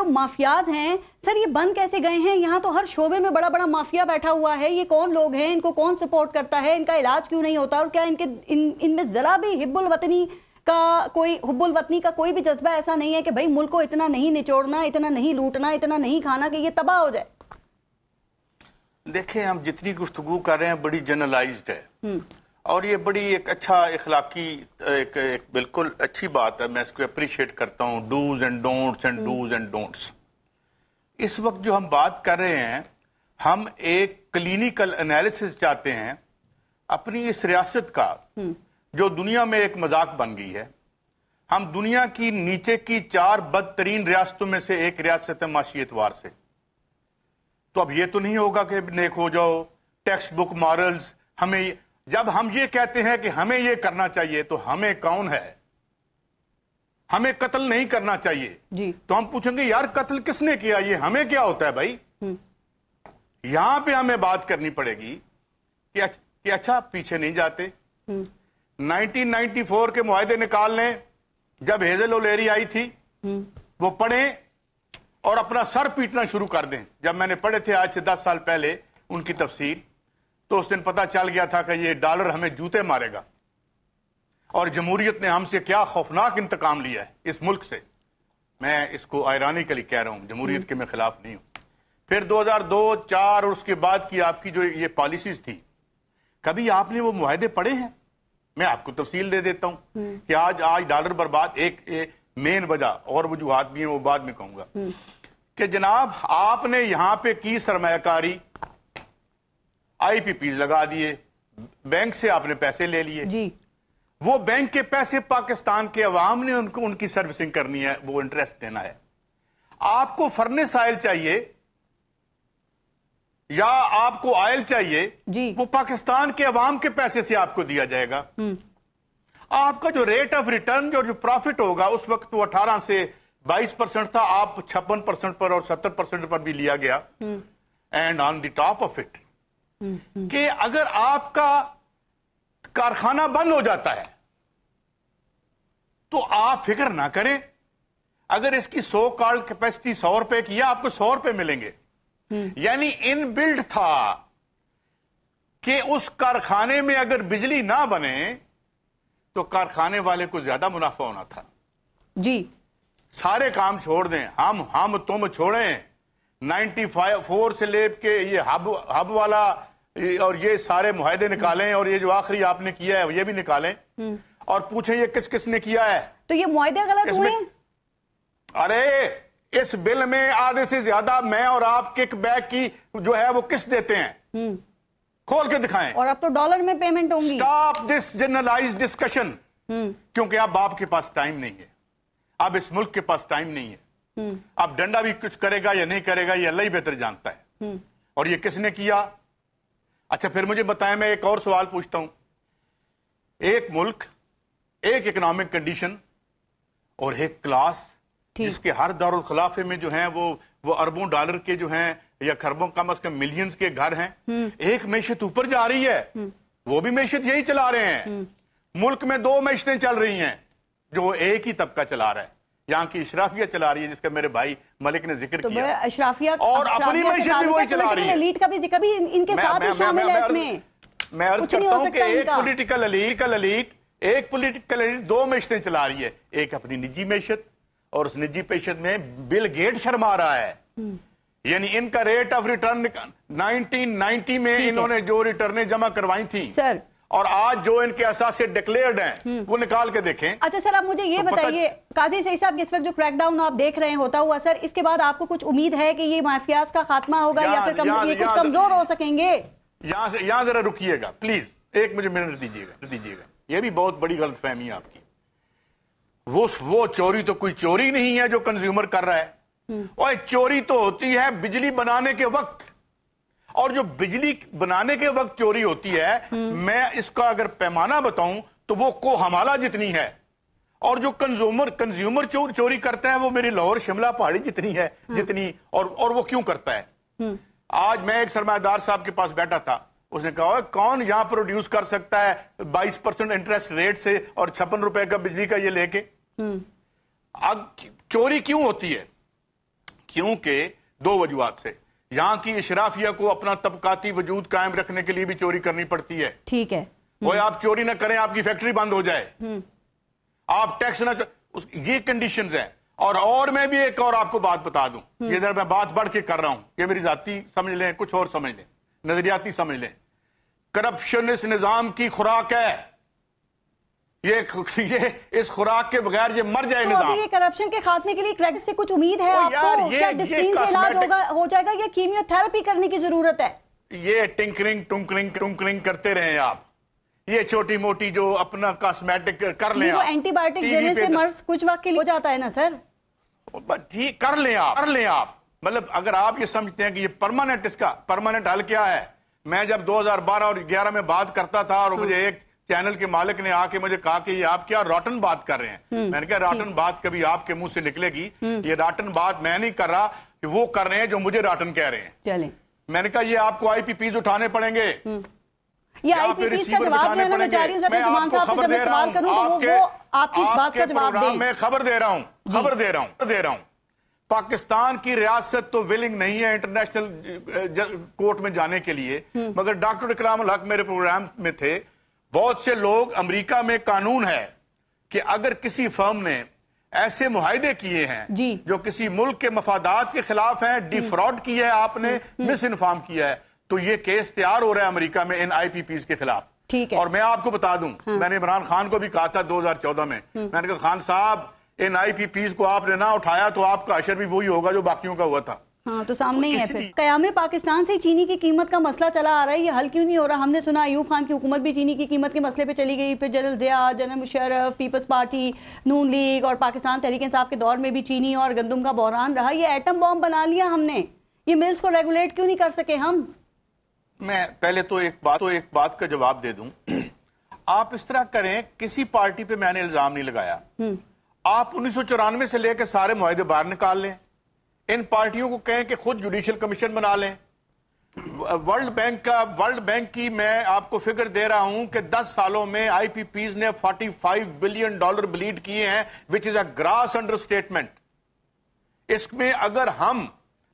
Mafias ہیں سر یہ بند کیسے گئے ہیں؟ یہاں تو ہر شعبے میں بڑا بڑا مافیا بیٹھا ہوا ہے. یہ کون لوگ ہیں؟ ان کو کون سپورٹ کرتا ہے؟ ان کا علاج کیوں نہیں ہوتا؟ اور کیا ان میں ذرا بھی حب الوطنی کا کوئی بھی جذبہ ایسا نہیں ہے کہ بھائی ملک کو اتنا نہیں نچوڑنا، اتنا نہیں لوٹنا، اتنا نہیں کھانا کہ یہ تباہ ہو جائے؟ دیکھیں ہم جتنی گفتگو کر رہے ہیں بڑی جنرلائزڈ ہے اور یہ بڑی ایک اچھا اخلاقی ایک بالکل اچھی بات ہے. میں اس کو اپریشیٹ کرتا ہوں. Dos and don'ts and dos and don'ts. اس وقت جو ہم بات کر رہے ہیں ہم ایک کلینیکل انالیسس چاہتے ہیں اپنی اس ریاست کا جو دنیا میں ایک مذاق بن گئی ہے. ہم دنیا کی نیچے کی 4 بدترین ریاستوں میں سے ایک ریاست ہے معاشی اعتبار سے. تو اب یہ تو نہیں ہوگا کہ نیک ہو جاؤ ٹیکسٹ بک مارلز. ہمیں جب ہم یہ کہتے ہیں کہ ہمیں یہ کرنا چاہیے تو ہمیں کون ہے؟ ہمیں قتل نہیں کرنا چاہیے جی. تو ہم پوچھیں گے یار قتل کس نے کیا؟ یہ ہمیں کیا ہوتا ہے بھائی؟ یہاں پہ ہمیں بات کرنی پڑے گی کہ اچھا پیچھے نہیں جاتے. 1994 کے معاہدے نکال لیں جب ہیزل اولیری آئی تھی وہ پڑھیں اور اپنا سر پیٹنا شروع کر دیں. جب میں نے پڑھے تھے آج سے 10 سال پہلے ان کی تفسیر تو اس دن پتا چل گیا تھا کہ یہ ڈالر ہمیں جوتے مارے گا اور جمہوریت نے ہم سے کیا خوفناک انتقام لیا ہے اس ملک سے. میں اس کو آئرانیکلی کہہ رہا ہوں، جمہوریت کے میں خلاف نہیں ہوں. پھر 2002 4 اور اس کے بعد کی آپ کی جو یہ پالیسیز تھی کبھی آپ نے وہ معاہدے پڑھے ہیں؟ میں آپ کو تفصیل دے دیتا ہوں کہ آج ڈالر برباد ایک مین وجہ اور وجوہات بھی ہیں وہ بعد میں کہوں گا کہ جناب آپ نے یہاں پہ کی سرمایہ کاری آئی پی پیز لگا دیے، بینک سے آپ نے پیسے لے لیے جی. وہ بینک کے پیسے پاکستان کے عوام نے ان کی سروسنگ کرنی ہے، وہ انٹرسٹ دینا ہے. آپ کو فرنس آئل چاہیے یا آپ کو آئل چاہیے جی. وہ پاکستان کے عوام کے پیسے سے آپ کو دیا جائے گا. آپ کا جو ریٹ آف ریٹرن جو پروفٹ ہوگا اس وقت وہ 18 سے 22% تھا، آپ 56% پر اور 70% پر بھی لیا گیا. And on the top of it کہ اگر آپ کا کارخانہ بند ہو جاتا ہے تو آپ فکر نہ کریں. اگر اس کی 100 کارڈ کیپیسٹی 100 روپے کی ہے آپ کو 100 روپے ملیں گے. یعنی ان بلڈ تھا کہ اس کارخانے میں اگر بجلی نہ بنے تو کارخانے والے کو زیادہ منافع ہونا تھا. جی. سارے کام چھوڑ دیں، ہم تم چھوڑیں. 94 سے لے کے یہ ہب والا اور یہ سارے معاہدے نکالیں اور یہ جو آخری آپ نے کیا ہے یہ بھی نکالیں اور پوچھیں یہ کس کس نے کیا ہے. تو یہ معاہدے غلط ہوئے ہیں؟ ارے اس بل میں آدھے سے زیادہ میں اور آپ کک بیک کی جو ہے وہ کس دیتے ہیں؟ کھول کے دکھائیں. اور اب تو ڈالر میں پیمنٹ ہوں گی. اسٹاپ دس جنرلائز ڈسکشن کیونکہ اب آپ کے پاس ٹائم نہیں ہے، اب اس ملک کے پاس ٹائم نہیں ہے. اب ڈنڈا بھی کچھ کرے گا یا نہیں کرے گا یہ اللہ ہی بہتر جانتا ہے. اور یہ کس نے کیا؟ اچھا پھر مجھے بتائیں، میں ایک اور سوال پوچھتا ہوں. ایک ملک، ایک اکنامک کنڈیشن اور ایک کلاس جس کے ہر دارالخلافے میں جو ہیں وہ اربوں ڈالر کے جو ہیں یا خربوں کم از کم ملینز کے گھر ہیں. ایک معیشت اوپر جا رہی ہے، وہ بھی معیشت یہی چلا رہے ہیں. ملک میں 2 معیشتیں چل رہی ہیں جو ایک ہی طبقہ چلا رہا ہے. یہاں کی اشرافیہ چلا رہی ہے جس کا میرے بھائی ملک نے ذکر کیا، اشرافیہ اور اپنی معیشت بھی وہی چلا رہی ہے. ایلیٹ کا بھی ذکر بھی ان کے ساتھ ہی شامل ہے اس میں. میں عرض کرتا ہوں کہ ایک پولیٹیکل ایلیٹ 2 معیشتیں چلا رہی ہے. ایک اپنی نجی معیشت اور اس نجی معیشت میں بل گیٹ شرما رہا ہے. یعنی ان کا ریٹ آف ریٹرن 1990 میں انہوں نے جو ریٹرنیں جمع کروائی تھیں سر اور آج جو ان کے اساسے ڈکلیئرڈ ہیں وہ نکال کے دیکھیں. اچھا سر اب مجھے یہ بتائیے قاضی سعید صاحب اس وقت جو کریک ڈاؤن آپ دیکھ رہے ہیں ہوتا ہوا سر، اس کے بعد آپ کو کچھ امید ہے کہ یہ مافیاز کا خاتمہ ہوگا یا پھر یہ کچھ کمزور ہو سکیں گے؟ یہاں ذرا رکیے گا پلیز، ایک مجھے منٹ دیجیے گا. یہ بھی بہت بڑی غلط فہمی ہے آپ کی. وہ چوری تو کوئی چوری نہیں ہے جو کنزیومر کر رہا ہے. اور چوری تو ہوتی ہے بجلی بنانے کے وقت، اور جو بجلی بنانے کے وقت چوری ہوتی ہے میں اس کا اگر پیمانہ بتاؤں تو وہ کو حمالہ جتنی ہے. اور جو کنزیومر چوری کرتا ہے وہ میری لاہور شملہ پہاڑی جتنی ہے جتنی. اور وہ کیوں کرتا ہے؟ آج میں ایک سرمایہ دار صاحب کے پاس بیٹھا تھا، اس نے کہا کون یہاں پروڈیوس کر سکتا ہے 22% انٹرسٹ ریٹ سے اور 56 روپے کا بجلی کا یہ لے کے. اب چوری کیوں ہوتی ہے؟ کیونکہ دو وجوہات سے، یہاں کی اشرافیہ کو اپنا طبقاتی وجود قائم رکھنے کے لیے بھی چوری کرنی پڑتی ہے. ٹھیک ہے. وہ آپ چوری نہ کریں، آپ کی فیکٹری بند ہو جائے، آپ ٹیکس نہ، یہ کنڈیشنز ہیں. اور میں بھی ایک اور آپ کو بات بتا دوں، یہ ادھر میں بات بڑھ کے کر رہا ہوں، یہ میری ذاتی سمجھ لیں، کچھ اور سمجھ لیں، نظریاتی سمجھ لیں. کرپشن اس نظام کی خوراک ہے، یہ اس خوراک کے بغیر یہ مر جائے نظام. یہ کرپشن کے خاتمے کے لیے کریڈٹ سے کچھ امید ہے آپ کو؟ کیا ڈسپلین سے علاج ہو جائے گا یا کیمیو تھراپی کرنے کی ضرورت ہے؟ یہ ٹنکرنگ کرتے رہیں آپ، یہ چھوٹی موٹی جو اپنا کاسمیٹک کر لیں، وہ اینٹی بایوٹک دینے سے مرض کچھ وقت کے لیے ہو جاتا ہے نا سر. ٹھیک، کر لیں آپ. مطلب اگر آپ یہ سمجھتے ہیں کہ یہ پرماننٹ، اس کا پرماننٹ حل کیا ہے؟ میں جب 2012 اور 2011 میں بات کرتا تھا اور مجھے ایک چینل کے مالک نے آ کے مجھے کہا کہ یہ آپ کیا راٹن بات کر رہے ہیں، میں نے کہا راٹن بات کبھی آپ کے منہ سے نکلے گی، یہ راٹن بات میں نہیں کر رہا، کہ وہ کر رہے ہیں جو مجھے راٹن کہہ رہے ہیں. چلیں، میں نے کہا یہ آپ کو IPPs اٹھانے پڑیں گے. یہ IPPs کا جواب جو ہے نا، میں چاہ رہی ہوں زیادہ زمان صاحب سے جب میں سوال کروں تو وہ آپ کی اس بات کا جواب دیں. میں خبر دے رہا ہوں، پاکستان کی ریاست تو ویلنگ نہیں ہے انٹرنیشنل کورٹ میں جانے کے لیے، مگر ڈاکٹر اکرام الحق میرے پروگرام میں تھے. بہت سے لوگ، امریکہ میں قانون ہے کہ اگر کسی فرم نے ایسے معاہدے کیے ہیں جو کسی ملک کے مفادات کے خلاف ہیں، ڈیفراڈ کی ہے آپ نے، مس انفارم کیا ہے، تو یہ کیس تیار ہو رہا ہے امریکہ میں ان IPPs کے خلاف. اور میں آپ کو بتا دوں، میں نے عمران خان کو بھی کہا تھا 2014 میں نے کہا خان صاحب ان IPPs کو آپ نے نہ اٹھایا تو آپ کا اشر بھی وہی ہوگا جو باقیوں کا ہوا تھا. ہاں تو سامنے ہی ہے. پھر قیام پاکستان سے چینی کی قیمت کا مسئلہ چلا آ رہا ہے، یہ حل کیوں نہیں ہو رہا؟ ہم نے سنا ایوب خان کی حکومت بھی چینی کی قیمت کے مسئلے پہ چلی گئی، پھر جنرل ضیاء، جنرل مشرف، پیپلز پارٹی، نون لیگ اور پاکستان تحریک انصاف کے دور میں بھی چینی اور گندم کا بحران رہا. یہ ایٹم بام بنا لیا ہم نے، یہ ملز کو ریگولیٹ کیوں نہیں کر سکے ہم؟ میں پہلے تو ایک بات کا جواب دے دوں. آپ اس طرح کریں، کسی پارٹی پہ میں نے الزام نہیں لگایا. آپ 1994 سے لے کے سارے معاہدے باہر نکال لیں، ان پارٹیوں کو کہیں کہ خود جوڈیشل کمیشن بنا لیں. ورلڈ بینک کی میں آپ کو فگر دے رہا ہوں کہ 10 سالوں میں IPPs نے $45 بلین بلیڈ کیے ہیں، وچ از اے گراس انڈر اسٹیٹمنٹ. اس میں اگر ہم،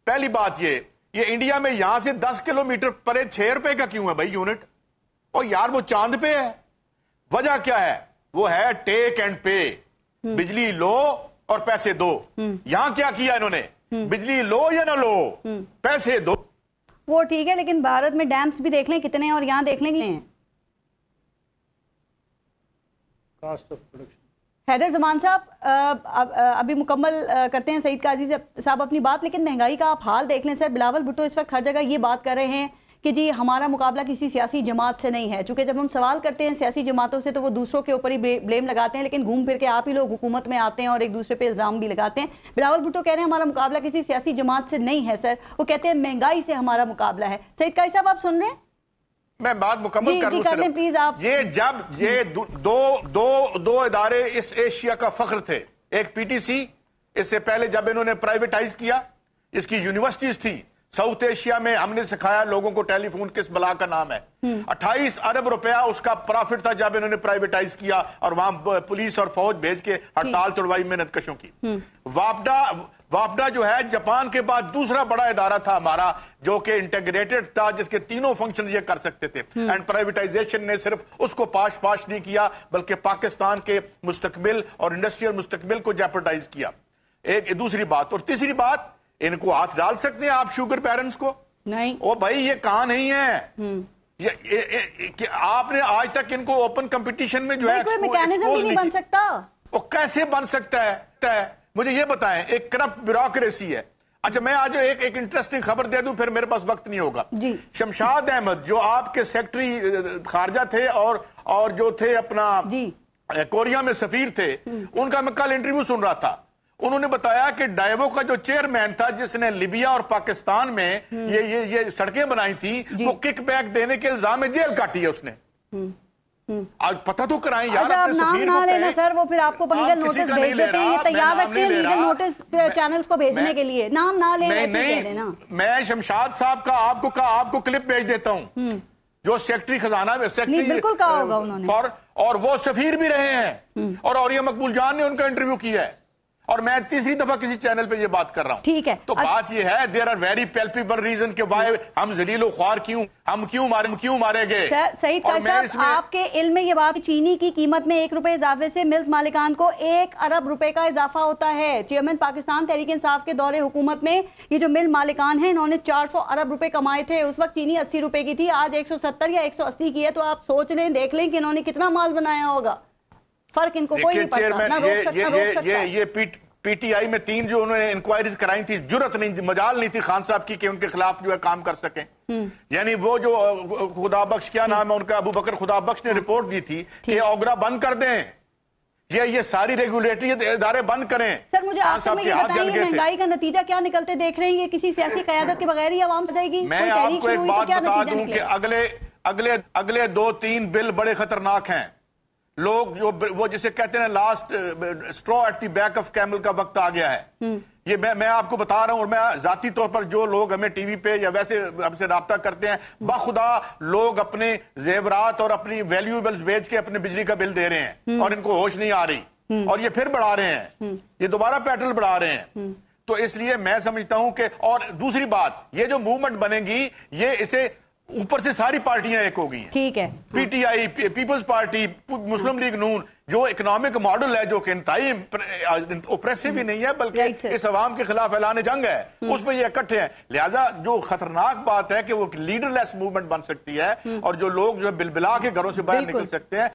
پہلی بات یہ انڈیا میں یہاں سے 10 کلومیٹر پرے 6 روپے کا کیوں ہے بھائی یونٹ؟ اور یار وہ چاند پہ ہے. وجہ کیا ہے؟ وہ ہے ٹیک اینڈ پے، بجلی لو اور پیسے دو. یہاں کیا کیا انہوں نے؟ بجلی لو یا نہ لو، پیسے دو. وہ ٹھیک ہے، لیکن بھارت میں ڈیمز بھی دیکھ لیں کتنے ہیں اور یہاں دیکھ لیں کتنے ہیں. Cost of production. حیدر زمان صاحب ابھی مکمل کرتے ہیں سعید قاضی صاحب اپنی بات، لیکن مہنگائی کا آپ حال دیکھ لیں سر. بلاول بھٹو اس وقت ہر جگہ یہ بات کر رہے ہیں کہ جی ہمارا مقابلہ کسی سیاسی جماعت سے نہیں ہے. چونکہ جب ہم سوال کرتے ہیں سیاسی جماعتوں سے تو وہ دوسروں کے اوپر ہی بلیم لگاتے ہیں، لیکن گھوم پھر کے آپ ہی لوگ حکومت میں آتے ہیں اور ایک دوسرے پہ الزام بھی لگاتے ہیں. بلاول بھٹو کہہ رہے ہیں ہمارا مقابلہ کسی سیاسی جماعت سے نہیں ہے سر. وہ کہتے ہیں مہنگائی سے ہمارا مقابلہ ہے. سعید قاضی صاحب آپ سن رہے ہیں؟ میں بات مکمل کر لیں پلیز آپ. یہ دو ادارے اس ایشیا کا فخر تھے. ایک PTC، اس سے پہلے جب انہوں نے پرائیویٹائز کیا، اس کی یونیورسٹیز تھی ساؤتھ ایشیا میں، ہم نے سکھایا لوگوں کو ٹیلی فون کس بلا کا نام ہے. 28 ارب روپیہ اس کا پرافٹ تھا جب انہوں نے پرائیویٹائز کیا اور وہاں پولیس اور فوج بھیج کے ہڑتال توڑوائی محنت کشوں کی. وافڈا جو ہے جاپان کے بعد دوسرا بڑا ادارہ تھا ہمارا، جو کہ انٹیگریٹڈ تھا، جس کے تینوں فنکشن یہ کر سکتے تھے. اینڈ پرائیویٹائزیشن نے صرف اس کو پاش نہیں کیا بلکہ پاکستان کے مستقبل اور انڈسٹریل مستقبل کو جیپرڈائز کیا. ایک دوسری بات. اور تیسری بات، ان کو ہاتھ ڈال سکتے ہیں آپ شوگر پیرنٹس کو؟ نہیں. او بھائی یہ کہاں نہیں ہے کہ آپ نے آج تک ان کو اوپن کمپٹیشن میں جو ہے کوئی میکینزم بھی نہیں بن سکتا. وہ کیسے بن سکتا ہے؟ مجھے یہ بتائیں. ایک کرپٹ بیوروکریسی ہے. اچھا میں آج ایک انٹرسٹنگ خبر دے دوں، پھر میرے پاس وقت نہیں ہوگا. شمشاد احمد جو آپ کے سیکٹری خارجہ تھے اور جو تھے اپنا کوریا میں سفیر تھے، ان کا میں کل انٹرویو سن رہا تھا. انہوں نے بتایا کہ ڈائیوو کا جو چیئرمین تھا جس نے لیبیا اور پاکستان میں یہ سڑکیں بنائی تھی، وہ کک بیک دینے کے الزام میں جیل کاٹی ہے اس نے. آج پتہ تو کرائیں یار اپنے سفیر کو لینا سر، وہ پھر آپ کو لیگل نوٹس بھیج دیتے ہیں. یہ تیار رکھتے ہیں لیگل نوٹس چینلز کو بھیجنے کے لیے. نام نہ لیں ایسے کہہ دینا. میں شمشاد صاحب کا آپ کو کلپ بھیج دیتا ہوں جو سیکٹری خزانہ میں بالکل کہا ہوگا انہوں نے، اور وہ سفیر بھی رہے ہیں اور یہ مقبول جان نے ان کا انٹرویو کیا ہے. اور میں تیسری دفعہ کسی چینل پہ یہ بات کر رہا ہوں. ٹھیک ہے. تو بات یہ ہے دیر آر ویری پیلپیبل ریزن کہ وائی ہم ذلیل و خوار ہم کیوں مارے گئے. سعید قاضی صاحب آپ کے علم میں یہ بات چینی کی قیمت میں 1 روپے اضافے سے ملز مالکان کو 1 ارب روپے کا اضافہ ہوتا ہے. چیئرمین پاکستان تحریک انصاف کے دور حکومت میں یہ جو مل مالکان ہیں انہوں نے 400 ارب روپے کمائے تھے. اس وقت چینی 80 روپے کی تھی, آج 170 یا 180 کی ہے. تو آپ سوچ لیں, دیکھ لیں کہ انہوں نے کتنا مال بنایا ہوگا. فرق ان کو کوئی نہیں پڑتا, نہ روک سکتا. یہ پی ٹی آئی میں 3 جو انہوں نے انکوائریز کرائی تھی, جرت نہیں, مجال نہیں تھی خان صاحب کی کہ ان کے خلاف جو ہے کام کر سکیں. یعنی وہ جو خدا بخش, کیا نام ہے ان کا, ابو بکر خدا بخش نے رپورٹ دی تھی کہ اوگرا بند کر دیں, یہ ساری ریگولیٹری ادارے بند کریں. سر مجھے آخر میں یہ بتائیے مہنگائی کا نتیجہ کیا نکلتے دیکھ رہے ہیں, یہ کسی سیاسی قیادت کے بغیر ہی عوام سے جائے گی؟ میں آپ کو ایک بات بتا دوں کہ اگلے 2-3 بل بڑے خطرناک ہیں. لوگ وہ جسے کہتے ہیں last straw at the back of camel کا وقت آ گیا ہے. یہ میں آپ کو بتا رہا ہوں, اور میں ذاتی طور پر جو لوگ ہمیں ٹی وی پہ یا ویسے ہم سے رابطہ کرتے ہیں, بخدا لوگ اپنے زیورات اور اپنی ویلیوبلز بیچ کے اپنے بجلی کا بل دے رہے ہیں اور ان کو ہوش نہیں آ رہی, اور یہ پھر بڑھا رہے ہیں, یہ دوبارہ پیٹرول بڑھا رہے ہیں. تو اس لیے میں سمجھتا ہوں کہ, اور دوسری بات, یہ جو موومنٹ بنے گی یہ اسے اوپر سے ساری پارٹیاں ایک ہو گئی ہیں. ٹھیک ہے. P T I, Peoples Party, Muslim League Noon, جو اکنامک ماڈل ہے جو کہ انتہائی اوپریسو بھی نہیں ہے بلکہ اس عوام کے خلاف اعلان جنگ ہے, اس پہ یہ اکٹھے ہیں. لہذا جو خطرناک بات ہے کہ وہ لیڈر لیس موومنٹ بن سکتی ہے, اور جو لوگ جو بلبلا کے گھروں سے باہر نکل سکتے ہیں.